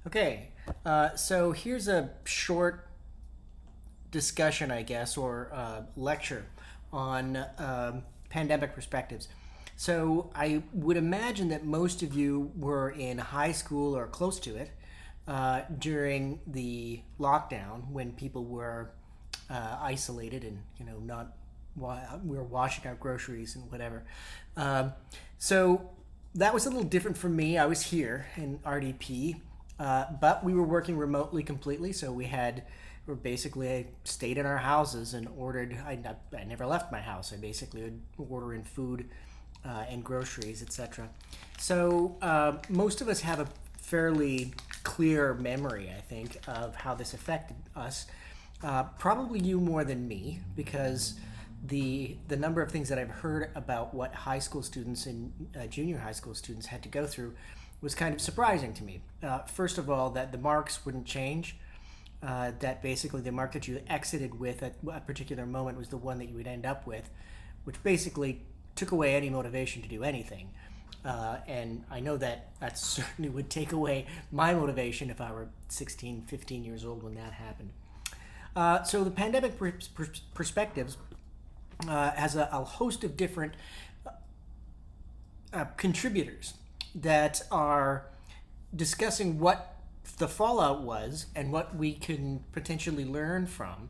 Okay, so here's a short discussion, I guess, or lecture on pandemic perspectives. So I would imagine that most of you were in high school or close to it during the lockdown when people were isolated and not we were washing our groceries and whatever. Um, so that was a little different for me. I was here in RDP, but we were working remotely completely. So we basically I stayed in our houses and ordered. I never left my house. I basically would order in food and groceries, etc. So most of us have a fairly clear memory, I think, of how this affected us. Probably you more than me, because the number of things that I've heard about what high school students and junior high school students had to go through was kind of surprising to me. First of all, that the marks wouldn't change. That basically the mark that you exited with at a particular moment was the one that you would end up with, which basically took away any motivation to do anything. And I know that certainly would take away my motivation if I were 16, 15 years old when that happened. So the pandemic perspectives has a host of different contributors that are discussing what the fallout was and what we can potentially learn from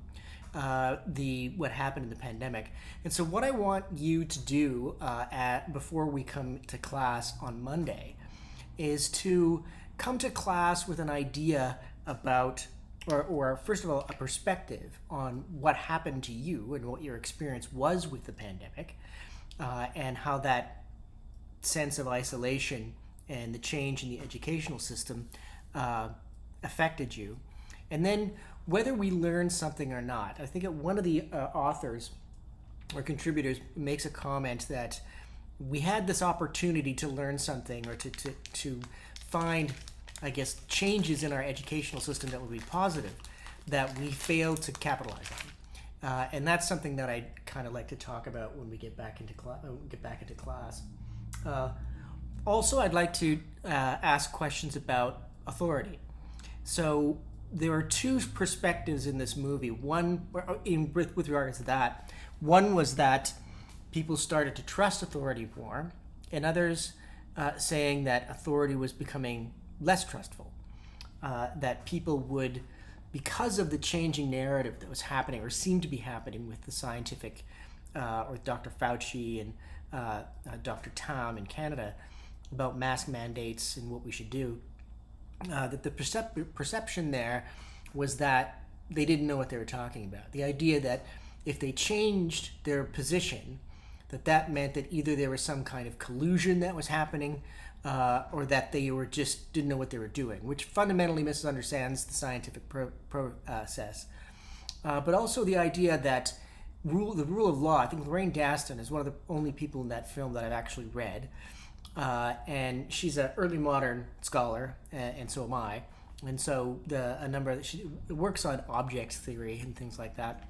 the what happened in the pandemic. And so, what I want you to do before we come to class on Monday is to come to class with an idea about, or first of all, a perspective on what happened to you and what your experience was with the pandemic, and how that sense of isolation and the change in the educational system affected you. And then whether we learn something or not. I think that one of the authors or contributors makes a comment that we had this opportunity to learn something or to find, I guess, changes in our educational system that would be positive that we failed to capitalize on. And that's something that I'd kind of like to talk about when we get back into class. Also, I'd like to ask questions about authority. So there are two perspectives in this movie. One, with regards to that, one was that people started to trust authority more, and others saying that authority was becoming less trustful. That people would, because of the changing narrative that was happening or seemed to be happening with the scientific, or Dr. Fauci and Dr. Tam in Canada about mask mandates and what we should do, that the perception there was that they didn't know what they were talking about. The idea that if they changed their position, that meant that either there was some kind of collusion that was happening, or that they were just didn't know what they were doing, which fundamentally misunderstands the scientific process. But also the idea that the rule of law. I think Lorraine Daston is one of the only people in that film that I've actually read. And she's an early modern scholar, and so am I. And so she works on objects theory and things like that.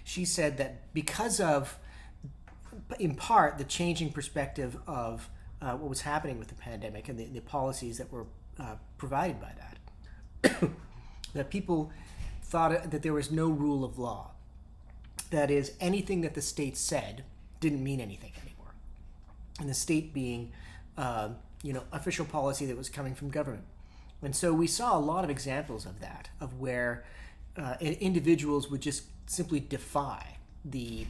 She said that because of, in part, the changing perspective of what was happening with the pandemic and the policies that were provided by that, that people thought that there was no rule of law. That is, anything that the state said didn't mean anything anymore. And the state being, official policy that was coming from government. And so we saw a lot of examples of that, of where individuals would just simply defy the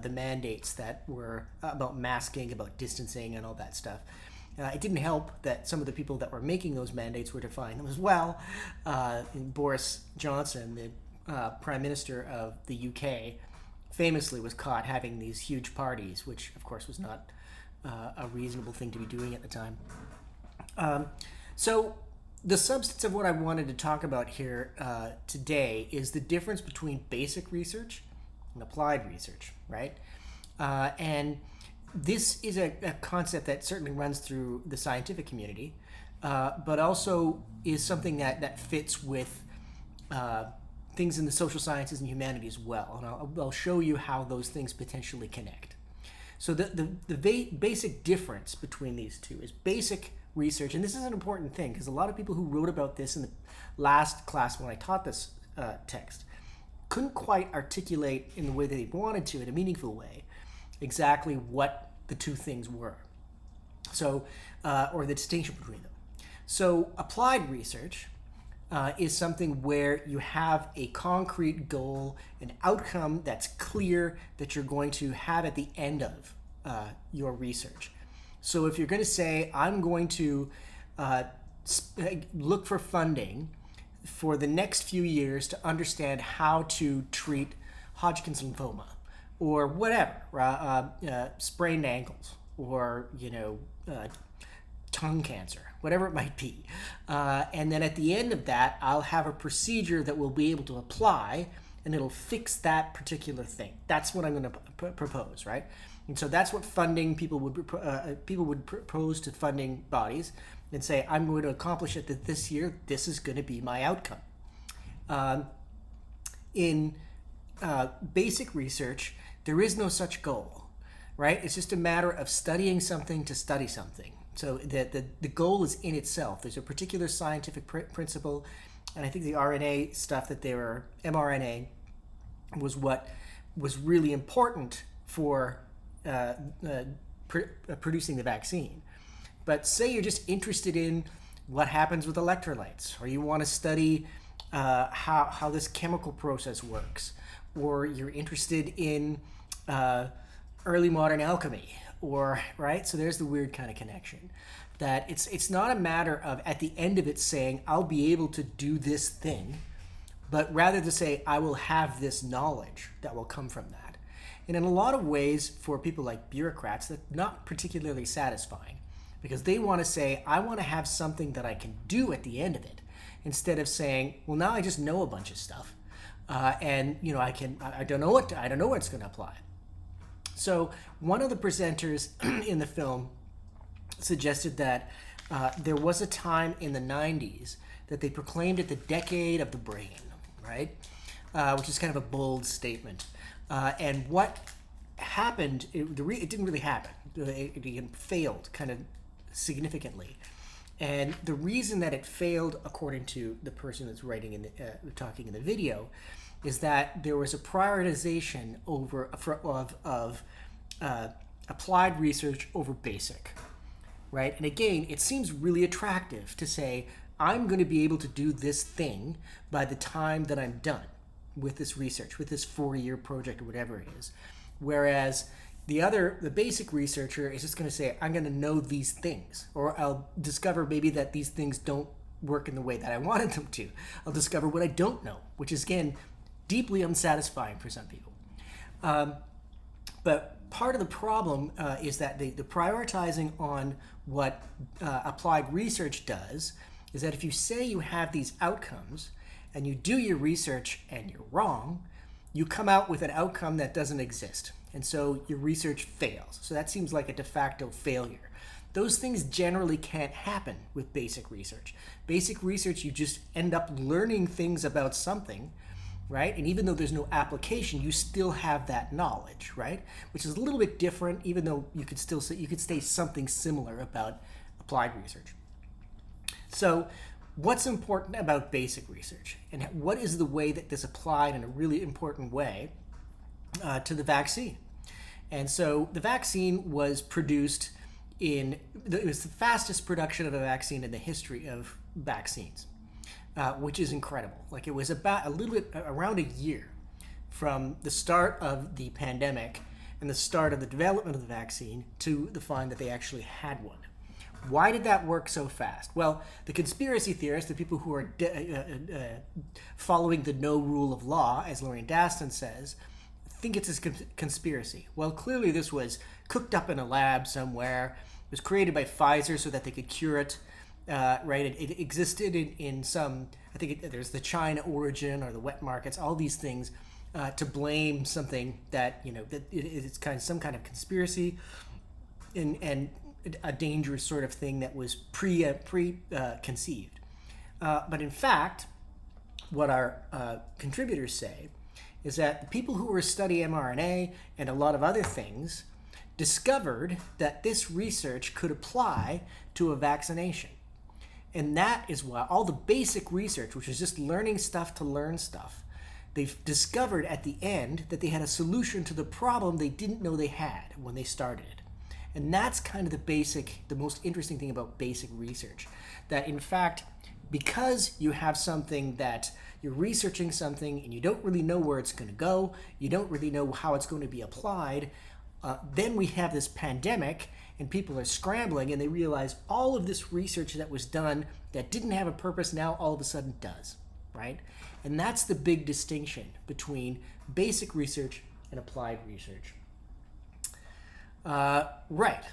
mandates that were about masking, about distancing, and all that stuff. It didn't help that some of the people that were making those mandates were defying them as well. Boris Johnson, the Prime Minister of the UK, famously was caught having these huge parties, which of course was not a reasonable thing to be doing at the time. So the substance of what I wanted to talk about here today is the difference between basic research and applied research, right? And this is a concept that certainly runs through the scientific community, but also is something that fits with things in the social sciences and humanities as well. And I'll show you how those things potentially connect. So the basic difference between these two is basic research, and this is an important thing because a lot of people who wrote about this in the last class when I taught this text couldn't quite articulate in the way that they wanted to, in a meaningful way, exactly what the two things were. So, or the distinction between them. So, applied research is something where you have a concrete goal, an outcome that's clear that you're going to have at the end of your research. So if you're going to say, I'm going to look for funding for the next few years to understand how to treat Hodgkin's lymphoma or whatever, sprained ankles or, tongue cancer, whatever it might be. And then at the end of that, I'll have a procedure that we'll be able to apply and it'll fix that particular thing. That's what I'm going to propose, right? And so that's what funding people would propose to funding bodies and say, I'm going to accomplish it this year. This is going to be my outcome. In basic research, there is no such goal, right? It's just a matter of studying something to study something. So the goal is in itself. There's a particular scientific principle, and I think the RNA stuff that they were, mRNA, was what was really important for producing the vaccine. But say you're just interested in what happens with electrolytes, or you want to study how this chemical process works, or you're interested in early modern alchemy, or right. So there's the weird kind of connection that it's not a matter of at the end of it saying I'll be able to do this thing, but rather to say I will have this knowledge that will come from that. And in a lot of ways, for people like bureaucrats, that's not particularly satisfying because they want to say, I want to have something that I can do at the end of it, instead of saying, well, now I just know a bunch of stuff, and I don't know what it's going to apply. So one of the presenters in the film suggested that there was a time in the 90s that they proclaimed it the decade of the brain, right? Which is kind of a bold statement. And what happened, it didn't really happen. It failed kind of significantly. And the reason that it failed, according to the person that's talking in the video, is that there was a prioritization of applied research over basic, right? And again, it seems really attractive to say, I'm going to be able to do this thing by the time that I'm done with this research, with this 4-year project or whatever it is. Whereas the basic researcher is just going to say, I'm going to know these things, or I'll discover maybe that these things don't work in the way that I wanted them to. I'll discover what I don't know, which is, again, deeply unsatisfying for some people. But part of the problem is that the prioritizing on what applied research does is that if you say you have these outcomes and you do your research and you're wrong, you come out with an outcome that doesn't exist. And so your research fails. So that seems like a de facto failure. Those things generally can't happen with basic research. Basic research, you just end up learning things about something, right? And even though there's no application, you still have that knowledge, right? Which is a little bit different, even though you could say something similar about applied research. So what's important about basic research, and what is the way that this applied in a really important way to the vaccine? And so the vaccine was produced it was the fastest production of a vaccine in the history of vaccines, which is incredible. Like, it was about around a year from the start of the pandemic and the start of the development of the vaccine to the find that they actually had one. Why did that work so fast? Well, the conspiracy theorists, the people who are following the no rule of law, as Lorraine Daston says, think it's a conspiracy. Well, clearly this was cooked up in a lab somewhere. It was created by Pfizer so that they could cure it, right? It existed in some, I think there's the China origin or the wet markets, all these things to blame something that, that it's kind of some kind of conspiracy and a dangerous sort of thing that was preconceived. But in fact, what our contributors say is that the people who were studying mRNA and a lot of other things discovered that this research could apply to a vaccination. And that is why all the basic research, which is just learning stuff to learn stuff, they've discovered at the end that they had a solution to the problem they didn't know they had when they started. And that's kind of the most interesting thing about basic research. That in fact, because you have something that you're researching something and you don't really know where it's going to go, you don't really know how it's going to be applied, then we have this pandemic and people are scrambling and they realize all of this research that was done that didn't have a purpose now all of a sudden does, right? And that's the big distinction between basic research and applied research. Right.